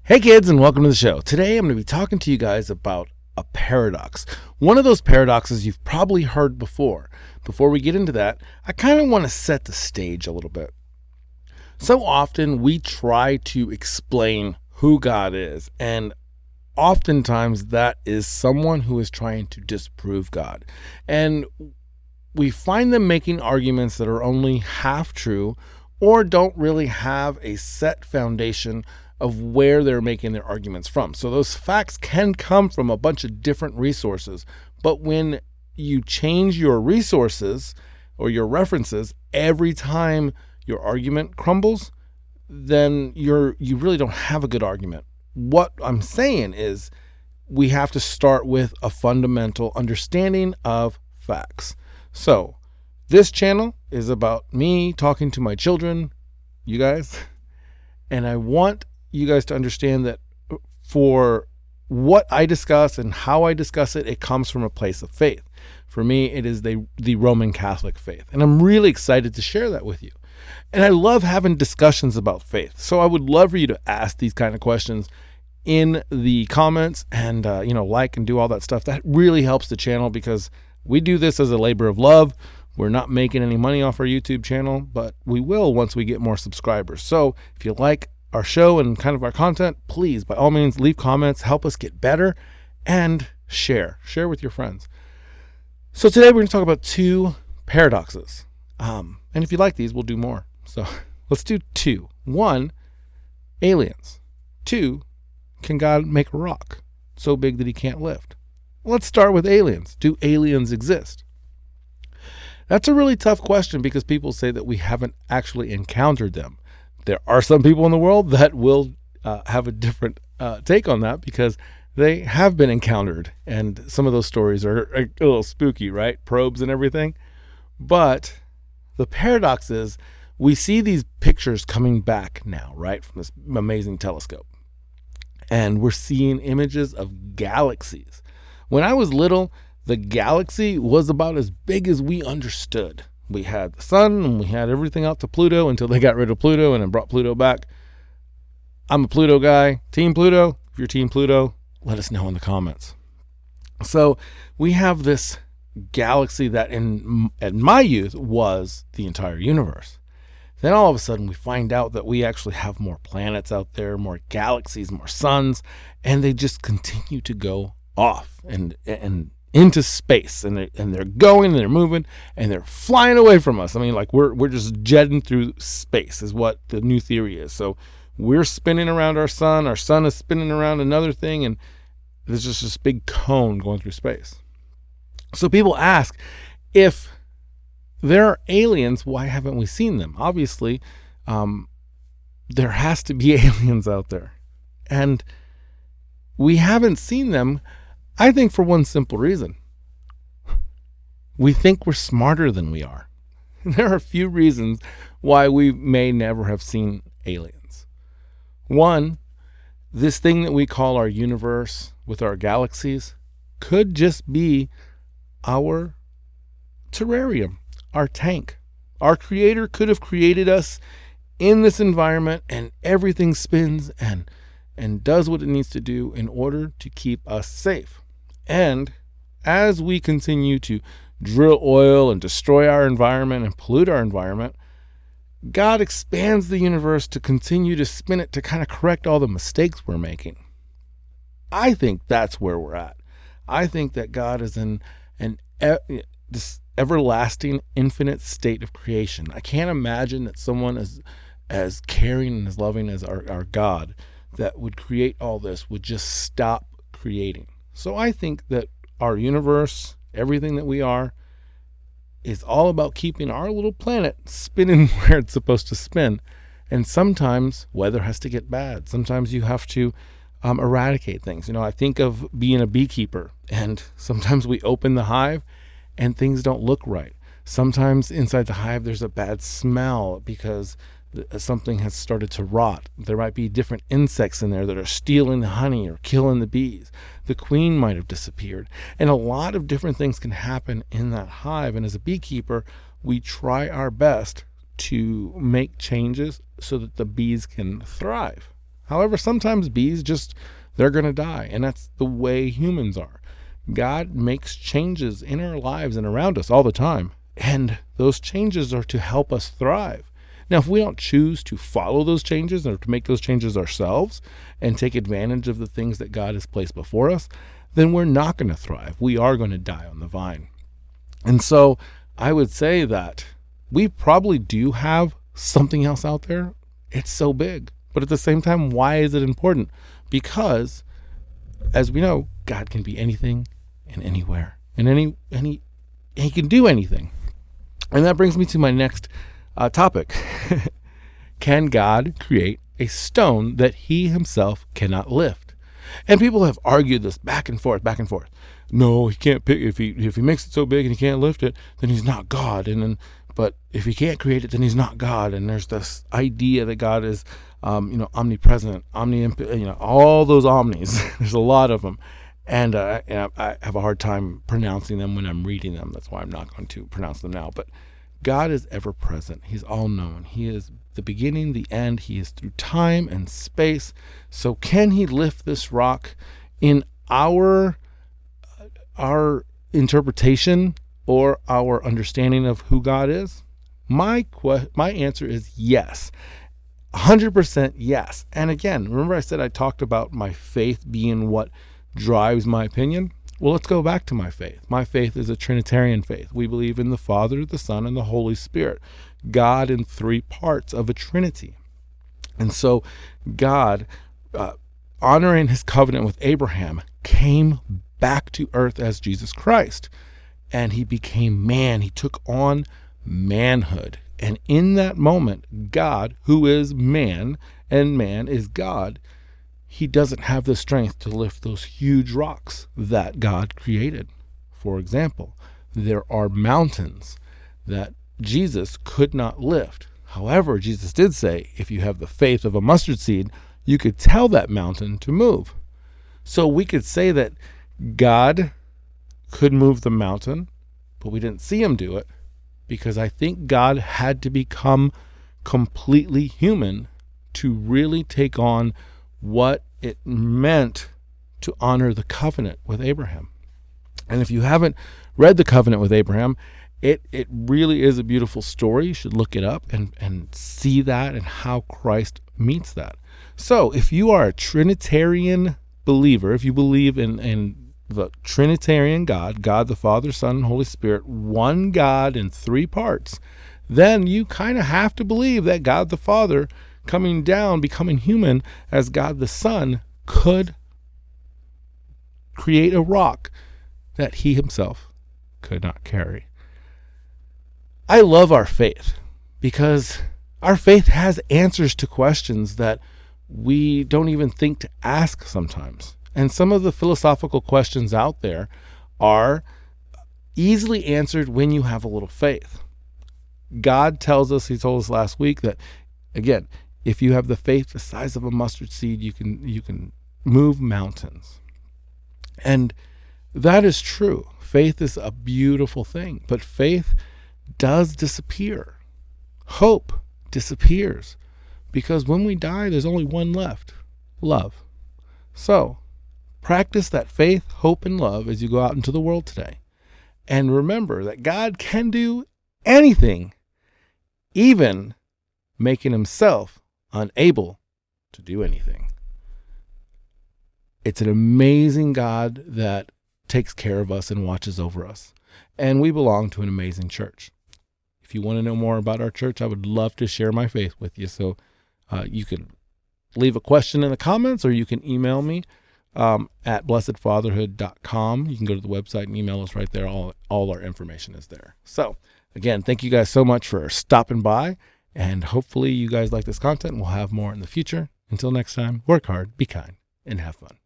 Hey kids, and welcome to the show. Today I'm going to be talking to you guys about a paradox. One of those paradoxes you've probably heard before. Before we get into that, I kind of want to set the stage a little bit. So often we try to explain who God is, and oftentimes that is someone who is trying to disprove God. And we find them making arguments that are only half true or don't really have a set foundation of where they're making their arguments from. So those facts can come from a bunch of different resources, but when you change your resources or your references every time your argument crumbles, then you really don't have a good argument. What I'm saying is we have to start with a fundamental understanding of facts. So this channel is about me talking to my children, you guys, and I want you guys to understand that for what I discuss and how I discuss it, it comes from a place of faith. For me, it is the Roman Catholic faith, and I'm really excited to share that with you. And I love having discussions about faith, so I would love for you to ask these kind of questions in the comments and like and do all that stuff. That really helps the channel because we do this as a labor of love. We're not making any money off our YouTube channel, but we will once we get more subscribers. So if you like our show and kind of our content, please, by all means, leave comments, help us get better, and share with your friends. So today we're going to talk about two paradoxes. And if you like these, we'll do more. So let's do two. One, aliens. Two, can God make a rock so big that he can't lift? Let's start with aliens. Do aliens exist? That's a really tough question because people say that we haven't actually encountered them. There are some people in the world that will have a different take on that because they have been encountered. And some of those stories are a little spooky, right? Probes and everything. But the paradox is we see these pictures coming back now, right, from this amazing telescope. And we're seeing images of galaxies. When I was little, the galaxy was about as big as we understood. We had the sun and we had everything out to Pluto until they got rid of Pluto and then brought Pluto back. I'm a Pluto guy. Team Pluto. If you're Team Pluto, let us know in the comments. So we have this galaxy that in my youth was the entire universe. Then all of a sudden we find out that we actually have more planets out there, more galaxies, more suns, and they just continue to go off and into space, and they're going and they're moving and they're flying away from us. I mean, like we're just jetting through space is what the new theory is. So we're spinning around our sun is spinning around another thing, and there's just this big cone going through space. So people ask, if there are aliens, why haven't we seen them? Obviously, there has to be aliens out there, and we haven't seen them, I think, for one simple reason. We think we're smarter than we are. There are a few reasons why we may never have seen aliens. One, this thing that we call our universe with our galaxies could just be our terrarium, our tank. Our creator could have created us in this environment, and everything spins and does what it needs to do in order to keep us safe. And as we continue to drill oil and destroy our environment and pollute our environment, God expands the universe to continue to spin it to kind of correct all the mistakes we're making. I think that's where we're at. I think that God is in this everlasting, infinite state of creation. I can't imagine that someone as caring and as loving as our God that would create all this would just stop creating. So I think that our universe, everything that we are, is all about keeping our little planet spinning where it's supposed to spin. And sometimes weather has to get bad. Sometimes you have to eradicate things. I think of being a beekeeper, and sometimes we open the hive and things don't look right. Sometimes inside the hive there's a bad smell because something has started to rot. There might be different insects in there that are stealing the honey or killing the bees. The queen might have disappeared. And a lot of different things can happen in that hive. And as a beekeeper, we try our best to make changes so that the bees can thrive. However, sometimes bees they're going to die, and that's the way humans are. God makes changes in our lives and around us all the time, and those changes are to help us thrive. Now, if we don't choose to follow those changes or to make those changes ourselves and take advantage of the things that God has placed before us, then we're not going to thrive. We are going to die on the vine. And so I would say that we probably do have something else out there. It's so big. But at the same time, why is it important? Because, as we know, God can be anything and anywhere. And he can do anything. And that brings me to my next topic. Can God create a stone that he himself cannot lift? And people have argued this back and forth. No, he can't pick. If he makes it so big and he can't lift it, then he's not God. But if he can't create it, then he's not God. And there's this idea that God is, omnipresent, all those omnis. There's a lot of them. And I have a hard time pronouncing them when I'm reading them. That's why I'm not going to pronounce them now. But God is ever present. He's all known. He is the beginning, the end. He is through time and space. So can he lift this rock in our interpretation or our understanding of who God is? My answer is yes. 100% yes. And again, remember I said I talked about my faith being what drives my opinion? Well, let's go back to my faith. My faith is a Trinitarian faith. We believe in the Father, the Son, and the Holy Spirit. God in three parts of a Trinity. And so God, honoring his covenant with Abraham, came back to earth as Jesus Christ. And he became man. He took on manhood. And in that moment, God, who is man, and man is God, he doesn't have the strength to lift those huge rocks that God created. For example, there are mountains that Jesus could not lift. However, Jesus did say, if you have the faith of a mustard seed, you could tell that mountain to move. So we could say that God could move the mountain, but we didn't see him do it because I think God had to become completely human to really take on what it meant to honor the covenant with Abraham. And if you haven't read the covenant with Abraham, it really is a beautiful story. You should look it up and see that and how Christ meets that. So if you are a Trinitarian believer, if you believe in the Trinitarian God the Father, Son, and Holy Spirit, one God in three parts, then you kind of have to believe that God the Father coming down, becoming human as God the Son, could create a rock that he himself could not carry. I love our faith because our faith has answers to questions that we don't even think to ask sometimes. And some of the philosophical questions out there are easily answered when you have a little faith. God tells us, he told us last week that, again, if you have the faith the size of a mustard seed, you can move mountains. And that is true. Faith is a beautiful thing, but faith does disappear. Hope disappears because when we die, there's only one left, love. So practice that faith, hope, and love as you go out into the world today. And remember that God can do anything, even making himself unable to do anything. It's an amazing God that takes care of us and watches over us. And we belong to an amazing church. If you want to know more about our church, I would love to share my faith with you. So you can leave a question in the comments or you can email me at BlessedFatherhood.com. You can go to the website and email us right there. All our information is there. So again, thank you guys so much for stopping by. And hopefully you guys like this content. We'll have more in the future. Until next time, work hard, be kind, and have fun.